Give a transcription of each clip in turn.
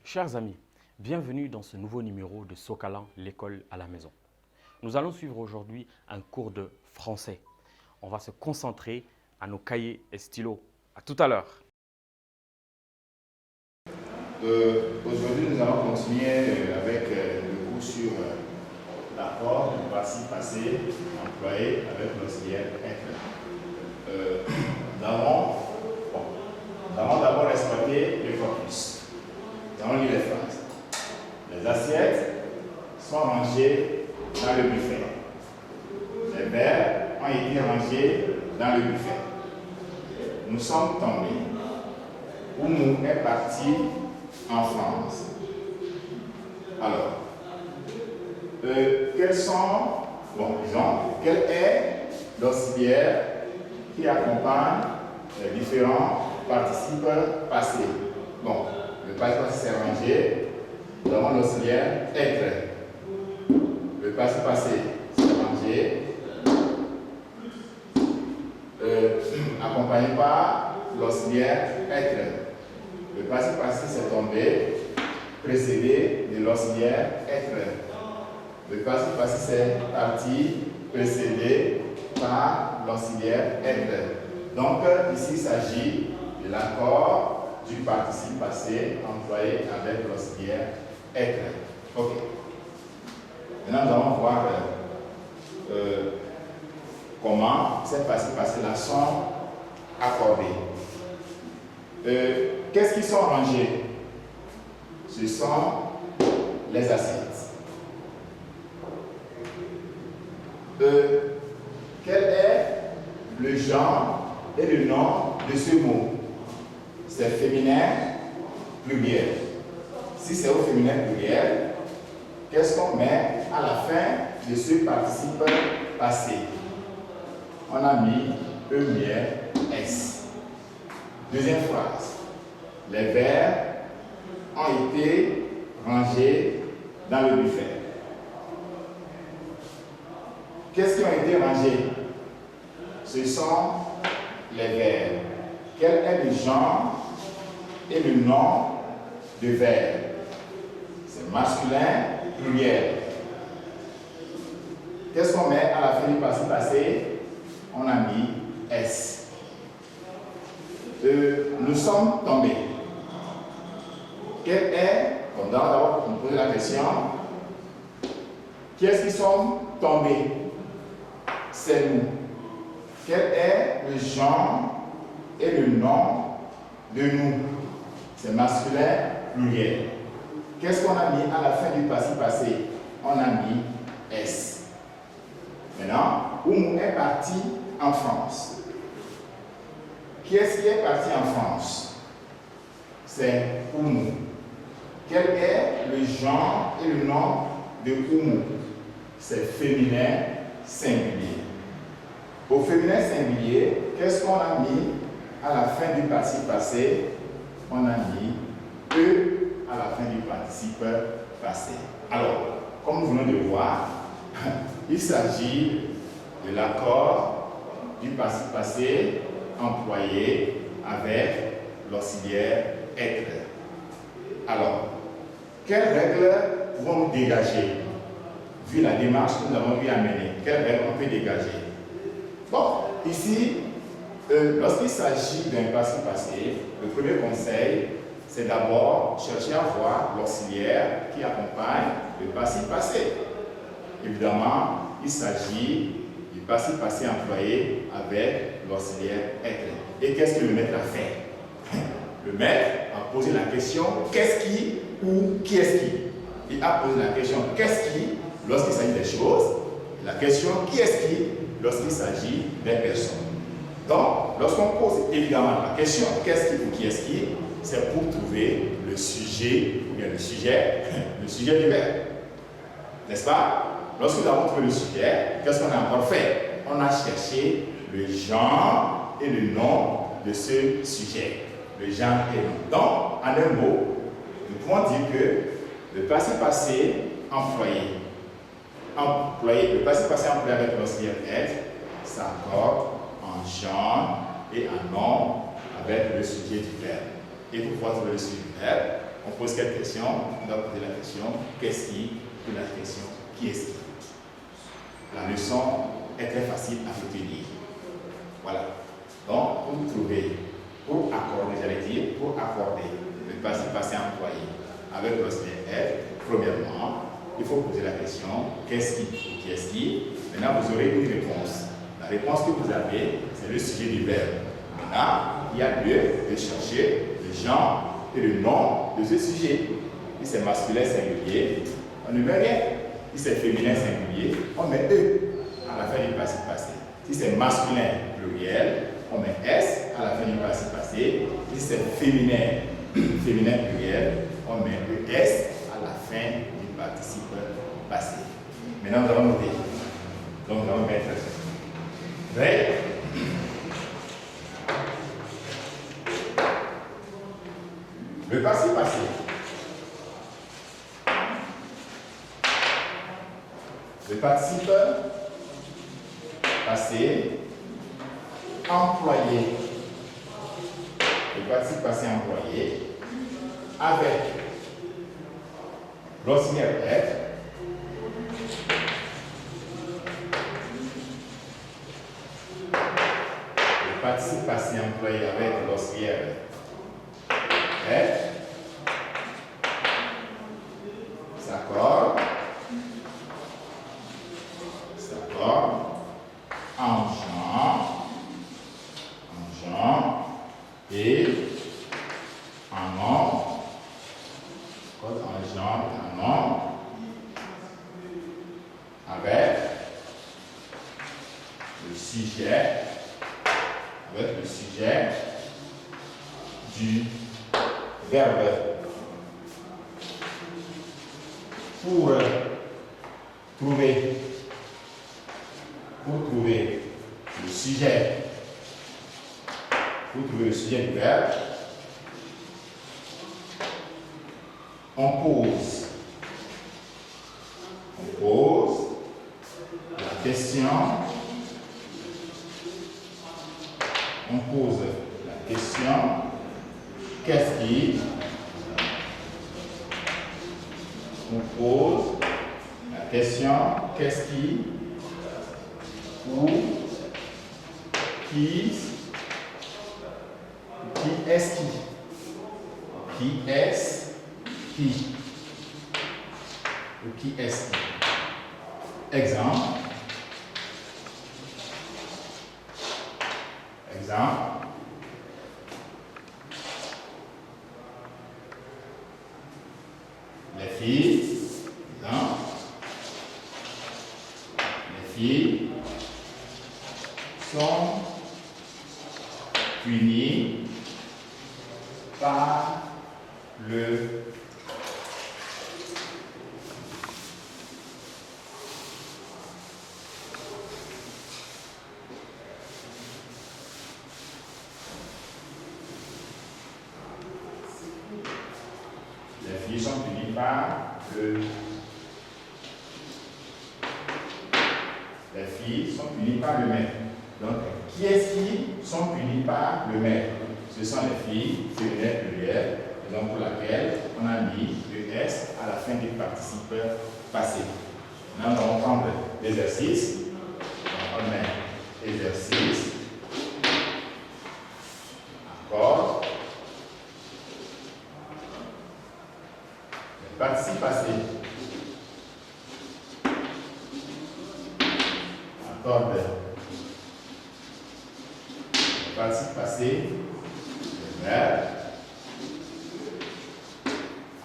Chers amis, bienvenue dans ce nouveau numéro de Sokalan, l'école à la maison. Nous allons suivre aujourd'hui un cours de français. On va se concentrer à nos cahiers et stylos. À tout à l'heure. Aujourd'hui, nous allons continuer avec le cours sur l'accord du passé passé employé avec l'auxiliaire être. Nous allons d'abord exploiter le corpus. Nous allons lire les phrases. Les assiettes sont rangées dans le buffet. Les verres ont été rangés dans le buffet. Nous sommes tombés. Oumou est parti en France. Alors, quel est l'auxiliaire qui accompagne les différents participes passés? Bon, le participe passé s'est rangé. Nous avons l'auxiliaire être. Le participe passé s'est rangé. Accompagné par l'auxiliaire être. Le participe passé s'est tombé, précédé de l'auxiliaire être. Le participe passé s'est parti, précédé par l'auxiliaire être. Donc, ici, il s'agit de l'accord du participe passé employé avec l'auxiliaire être. Ok. Maintenant, nous allons voir comment ces participes passés-là sont accordés. Qu'est-ce qui sont rangés? Ce sont les assiettes. Quel est le genre et le nom de ce mot? C'est féminin pluriel. Si c'est au féminin pluriel, qu'est-ce qu'on met à la fin de ce participe passé? On a mis E-S. Deuxième phrase. Les verres ont été rangés dans le buffet. Qu'est-ce qui ont été rangés? Ce sont les verres. Quel est le genre et le nom de verre? C'est masculin pluriel. Qu'est-ce qu'on met à la fin du participe passé? On a mis S. Nous sommes tombés. Quel est, on doit d'abord nous poser la question, qui est-ce qui sont tombés? C'est nous. Quel est le genre et le nom de nous? C'est masculin pluriel. Qu'est-ce qu'on a mis à la fin du participe passé? On a mis S. Maintenant, Oumou est parti en France. Qui est-ce qui est parti en France? C'est Oumou. Quel est le genre et le nom de Oumou? C'est féminin singulier. Au féminin singulier, qu'est-ce qu'on a mis à la fin du participe passé? On a mis E à la fin du participe passé. Alors, comme nous venons de voir, il s'agit de l'accord du participe passé employé avec l'auxiliaire être. Alors, quelles règles pouvons-nous dégager vu la démarche que nous avons eu à mener? Quelles règles on peut dégager? Bon, ici, lorsqu'il s'agit d'un participe passé, le premier conseil, c'est d'abord chercher à voir l'auxiliaire qui accompagne le participe passé. Évidemment, il s'agit du participe passé employé avec l'auxiliaire être. Et qu'est-ce que le maître a fait? Le maître a posé la question qu'est-ce qui ou qui est-ce qui? Il a posé la question qu'est-ce qui lorsqu'il s'agit des choses, la question qui est-ce qui lorsqu'il s'agit des personnes. Donc, lorsqu'on pose évidemment la question qu'est-ce qui ou qui est-ce qui, c'est pour trouver le sujet ou bien le sujet du verbe. N'est-ce pas? Lorsque nous avons trouvé le sujet, qu'est-ce qu'on a encore fait? On a cherché le genre et le nom de ce sujet. Le genre et le nom. Donc, en un mot, nous pouvons dire que le passé passé employé employé, le passé passé employé avec l'auxiliaire être s'accorde en genre et en nom avec le sujet du verbe. Et pour pouvoir trouver le sujet du verbe, on pose quelques questions. On doit poser la question qu'est-ce qui, puis la question qui est-ce qui. La leçon est très facile à retenir. Voilà. Donc, pour trouver, pour accorder, j'allais dire, pour accorder le passé passé employé avec l'auxiliaire être, premièrement, il faut poser la question qu'est-ce qui est-ce qui. Maintenant, vous aurez une réponse. La réponse que vous avez, c'est le sujet du verbe. Maintenant, il y a lieu de chercher le genre et le nom de ce sujet. Si c'est masculin singulier, on ne met rien. Si c'est féminin singulier, on met E à la fin du passé passé. Si c'est masculin pluriel, on met S à la fin du passé passé. Si c'est féminin pluriel, on met ES à la fin du participe passé. Maintenant, nous allons noter. Donc, nous allons mettre vrai. Le passé passé. Le participe passé employé. Le participe passé employé avec l'auxiliaire être le participe passé employé avec l'auxiliaire être s'accorde en genre et en nom, en genre et en nom avec le sujet du verbe. Pour trouver le sujet, du verbe, on pose la question, qu'est-ce qui, on pose la question qu'est-ce qui ou qui est-ce qui ou qui est-ce qui. Exemple. Les filles sont punies par le Les filles sont punies par le maître. Donc, qui est-ce qui sont punies par le maître? Ce sont les filles, féminines pluriel, donc pour laquelle on a mis le S à la fin du participe passé. Maintenant, on va prendre l'exercice. On met exercice, accord, le participe passé. Accorde le participe passé, le verbe.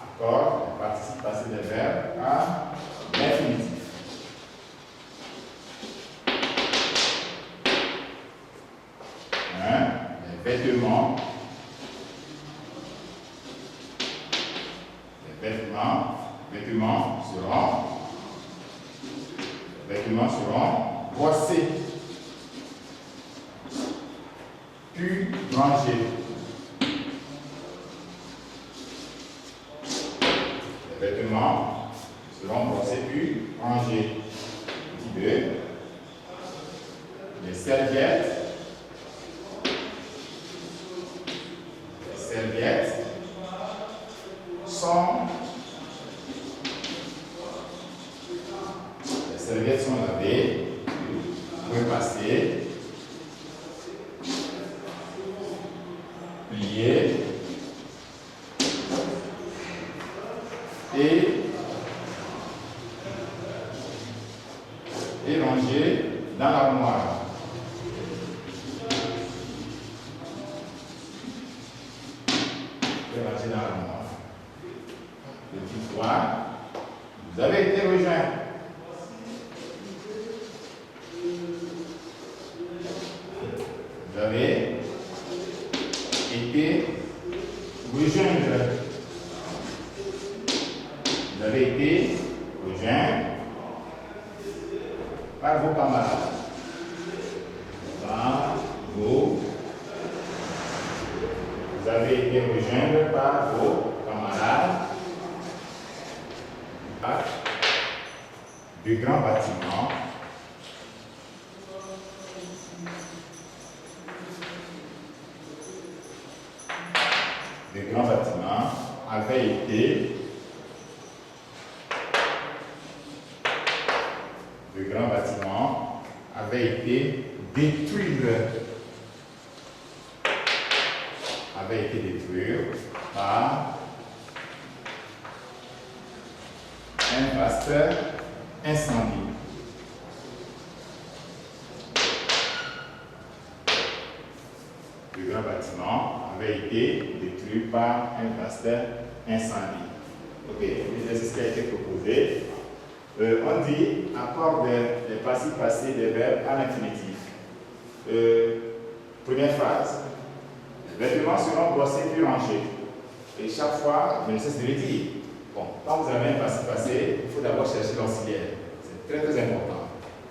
Accorde le participe passé des verbes à l'infinitif. Les vêtements seront brossés, puis rangés. Les vêtements seront brossés puis rangés. que les serviettes sont lavées, repassées, pliées et rangées dans l'armoire. Rangées dans l'armoire. Petit point, vous avez été rejoint. Vous avez été rejoindre. Vous avez été rejoint par vos camarades. Vous avez été rejoindre par vos camarades de grands bâtiments. De grands bâtiments avaient été détruits par un vaste incendie. Le grand bâtiment avait été détruit par un vaste incendie. Ok, l'exercice qui a été proposé. On dit accorde les passifs passés des verbes à l'infinitif. Première phrase. Les vêtements seront brossés puis rangés. Et chaque fois, je ne cesse de le dire. Bon, quand vous avez un passif passé, il faut d'abord chercher l'auxiliaire. C'est très très important.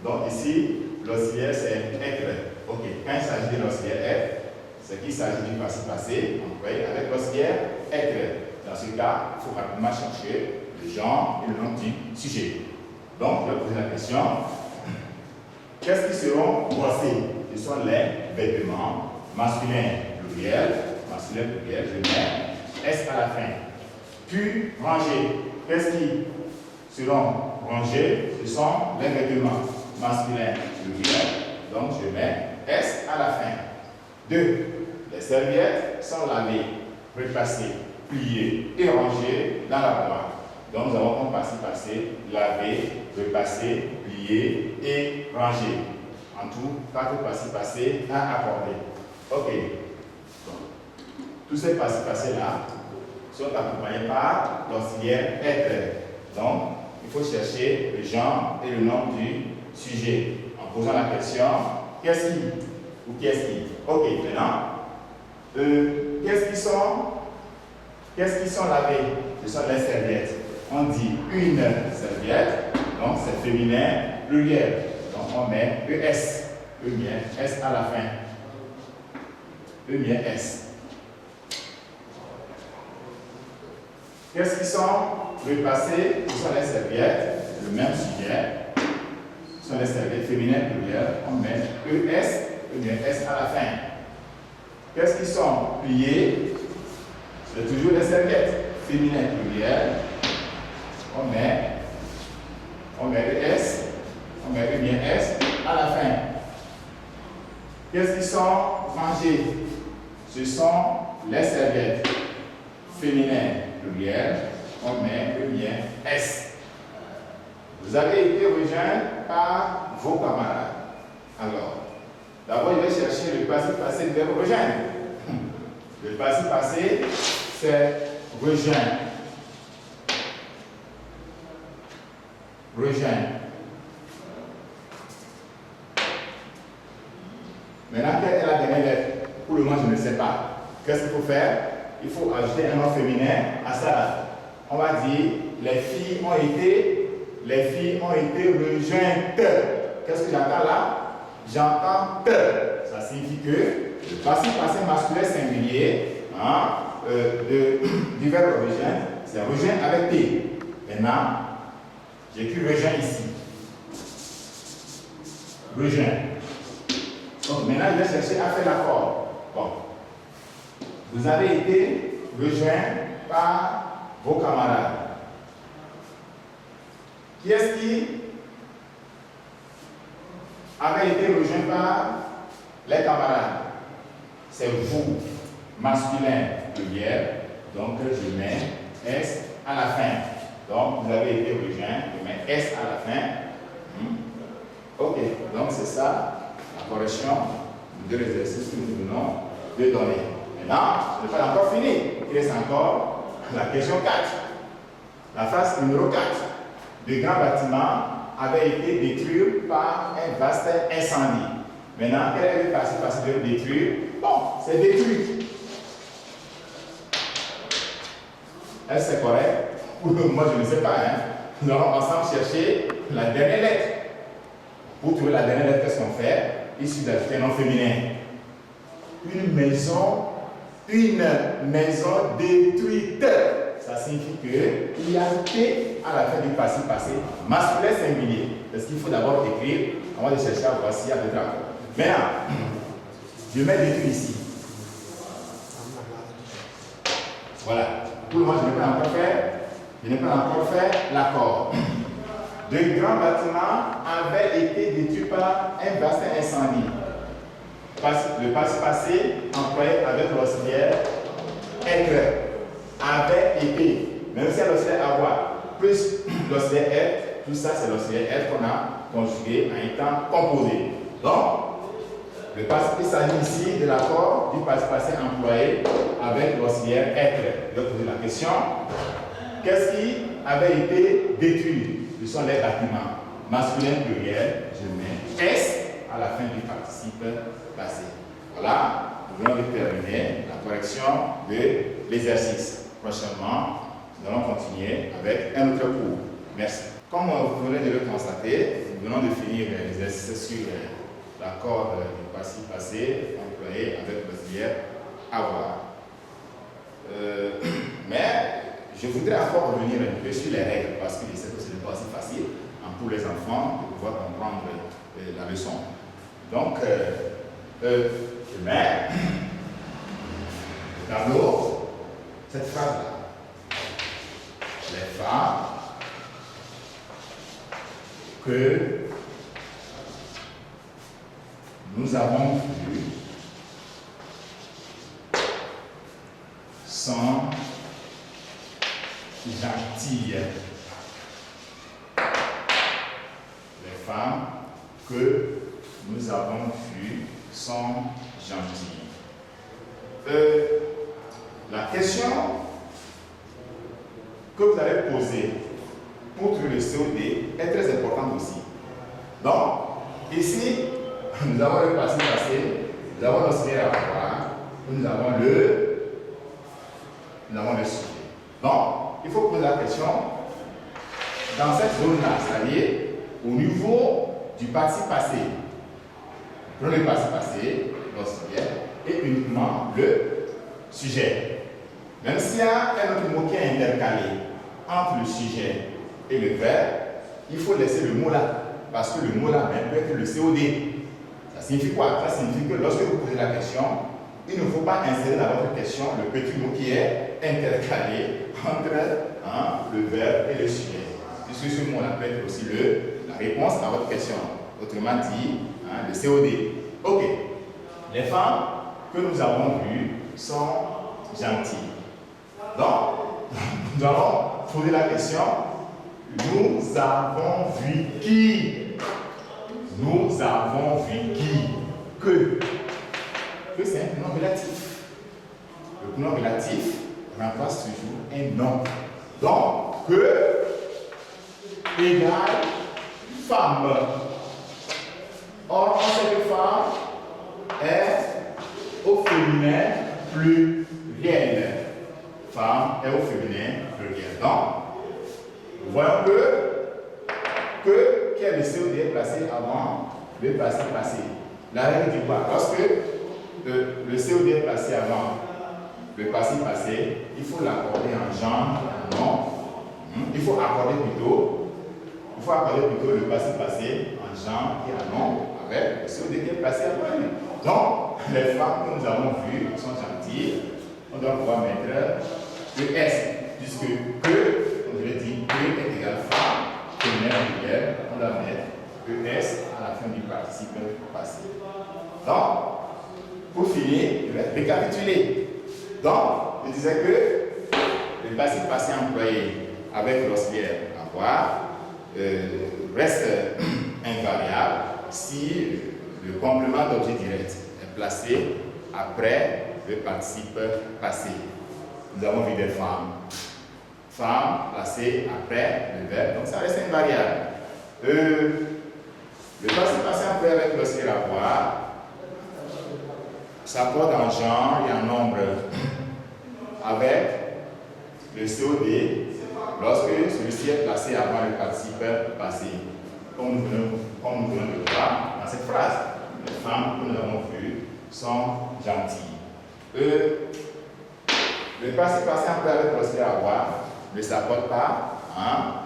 Donc ici, l'auxiliaire c'est être. Ok, quand il s'agit de l'auxiliaire être, c'est qu'il s'agit du passif passé. Donc, vous voyez, avec l'auxiliaire être. Dans ce cas, il faut rapidement chercher le genre et le nom du sujet. Donc, je vais poser la question. Qu'est-ce qui seront brossés? Ce sont les vêtements masculins pluriel, je mets S à la fin. Puis rangés. Qu'est-ce qui seront rangés? Ce sont les vêtements masculins pluriel. Donc, je mets S à la fin. 2. Les serviettes sont lavées, repassées, pliées et rangées dans l'armoire. Donc, nous avons comme passé, laver, repasser, plier et ranger. En tout, 4 passés à accorder. Ok. Donc, tous ces passés-là sont accompagnés par l'auxiliaire être. Donc, il faut chercher le genre et le nom du sujet. En posant la question, qu'est-ce qui ou qu'est-ce qui? Ok, maintenant, qu'est-ce qui sont lavés? Ce sont les serviettes. On dit une serviette, donc c'est féminin pluriel. Donc on met ES, S à la fin. S. Qu'est-ce qui sont repassés? Ce sont les serviettes, le même sujet. Ce sont les serviettes féminines pluriel. On met ES, S à la fin. Qu'est-ce qui sont pliés? C'est toujours les serviettes féminines pluriel. On met ES, on met S à la fin. Qu'est-ce qui sont rangés? Ce sont les serviettes féminines pluriel. On met S. Vous avez été rejoint par vos camarades. Alors, d'abord, je vais chercher le passif passé du verbe rejoindre. Le passif passé, c'est rejoindre. Maintenant, quelle est la dernière lettre? Pour le moment, je ne sais pas. Qu'est-ce qu'il faut faire? Il faut ajouter un nom féminin à ça. On va dire les filles ont été rejointes. Qu'est-ce que j'entends là? J'entends te. Ça signifie que le passif passé masculin singulier du verbe rejoindre, c'est rejoindre avec T. Maintenant, j'écris rejoindre ici. rejoint. Donc maintenant, je vais chercher à faire l'accord. Bon. Vous avez été rejoint par vos camarades. Qui est-ce qui avait été rejoint par les camarades? C'est vous, masculin, pluriel. Donc je mets S à la fin. Donc vous avez été rejoint, je mets S à la fin. Ok, donc c'est ça la correction de l'exercice que nous venons de donner. Maintenant, je n'ai pas encore fini. Il reste encore la question 4. La phrase numéro 4. De grands bâtiments avaient été détruits par un vaste incendie. Maintenant, quel est le passé de détruire? Bon, c'est détruit. Est-ce que c'est correct? Moi, je ne sais pas. Hein? Nous allons ensemble chercher la dernière lettre. Pour trouver la dernière lettre, qu'est-ce qu'on fait? Il suffit d'ajouter un nom féminin. Une maison détruite. Ça signifie qu'il y a T à la fin du passé masculin singulier. Parce qu'il faut d'abord écrire avant de chercher à voir s'il y a d'autres accords. Maintenant, je mets détruit ici. Voilà. Pour le moment, je n'ai pas encore fait l'accord. De grands bâtiments avaient été détruits par un vaste incendie. Le passé employé avec l'auxiliaire être avait été. Même si l'auxiliaire avoir plus l'auxiliaire être, tout ça c'est l'auxiliaire être qu'on a conjugué en étant composé. Donc, il s'agit ici de l'accord du passé employé avec l'auxiliaire être. Je vais poser la question. Qu'est-ce qui avait été détruit? Ce sont les bâtiments. Masculin pluriel, je mets S à la fin du participe passé. Voilà, nous venons de terminer la correction de l'exercice. Prochainement, nous allons continuer avec un autre cours. Merci. Comme vous venez de le constater, nous venons de finir l'exercice sur l'accord du participe passé employé avec l'auxiliaire avoir. Mais je voudrais encore revenir un peu sur les règles parce que je sais que ce n'est pas aussi facile pour les enfants de pouvoir comprendre la leçon. Donc, je mets dans l'eau cette phrase-là. Les femmes que nous avons vues sont gentilles. Les femmes que nous avons vues sont gentilles. La question que vous allez poser pour trouver le COD est très importante aussi. Donc, ici, nous avons le passé, nous avons l'auxiliaire avoir, nous avons le sujet. Donc, il faut poser la question dans cette zone-là, c'est-à-dire au niveau du participe passé. Prenons le participe passé, l'auxiliaire, et uniquement le sujet. Même s'il y a un autre mot qui est intercalé entre le sujet et le verbe, il faut laisser le mot là, parce que le mot là même peut être le COD. Ça signifie quoi? Ça signifie que lorsque vous posez la question, il ne faut pas insérer dans votre question le petit mot qui est intercalé entre le verbe et le sujet. Puisque ce mot-là peut être aussi la réponse à votre question. Autrement dit, le COD. Ok. Les femmes que nous avons vues sont gentilles. Donc, nous allons poser la question. Nous avons vu qui? Nous avons vu qui? Que c'est un pronom relatif. Le pronom relatif remplace toujours un nom. Donc, que égale femme. Or, on sait que femme est au féminin pluriel. Femme est au féminin pluriel. Donc, nous voyons que qui est le COD placé avant le passé passé. La règle dit quoi? Lorsque le COD est placé avant le passé passé, il faut l'accorder en genre, en nom. Il faut accorder plutôt le passé passé en genre et en nom avec le COD qui est placé après lui. Donc, les femmes que nous avons vues sont gentilles. On doit pouvoir mettre ES, puisque que, comme je l'ai dit, que est égal femme, féminin réel, on doit mettre ES à la fin du participe passé. Donc, pour finir, je vais récapituler. Donc, je disais que le participe passé employé avec l'auxiliaire avoir reste invariable si le complément d'objet direct est placé après le participe passé. Nous avons vu des femmes. Femmes placées après le verbe, donc ça reste invariable. Le participe passé employé avec l'auxiliaire avoir s'accorde en genre et en nombre avec le COD lorsque celui-ci est placé avant le participe passé. Comme nous venons de le voir dans cette phrase, les femmes que nous avons vues sont gentilles. Le participe passé employé avec l'auxiliaire avoir ne s'accorde pas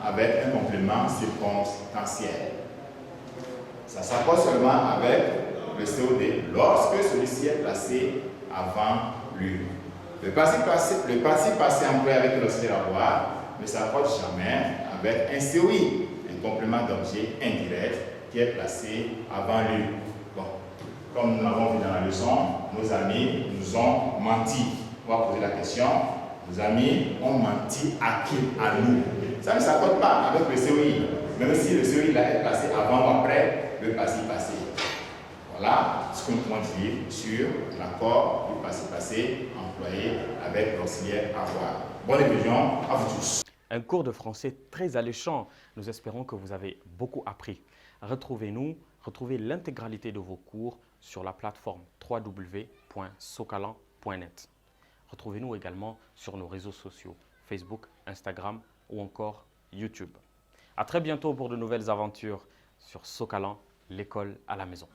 avec un complément circonstanciel. Ça s'accorde seulement avec le COD lorsque celui-ci est placé avant lui. Le participe passé employé avec l'auxiliaire avoir ne s'accorde jamais avec un COI, un complément d'objet indirect qui est placé avant lui. Bon, comme nous l'avons vu dans la leçon, nos amis nous ont menti. On va poser la question, nos amis ont menti à qui? À nous. Ça ne s'accorde pas avec le COI, même si le COI là est placé avant ou après le participe passé. Voilà ce que nous pouvons dire sur l'accord du participe passé employé avec l'auxiliaire avoir. Bonne évasion à vous tous. Un cours de français très alléchant. Nous espérons que vous avez beaucoup appris. Retrouvez l'intégralité de vos cours sur la plateforme www.socalan.net. Retrouvez-nous également sur nos réseaux sociaux, Facebook, Instagram ou encore YouTube. À très bientôt pour de nouvelles aventures sur Socalan, l'école à la maison.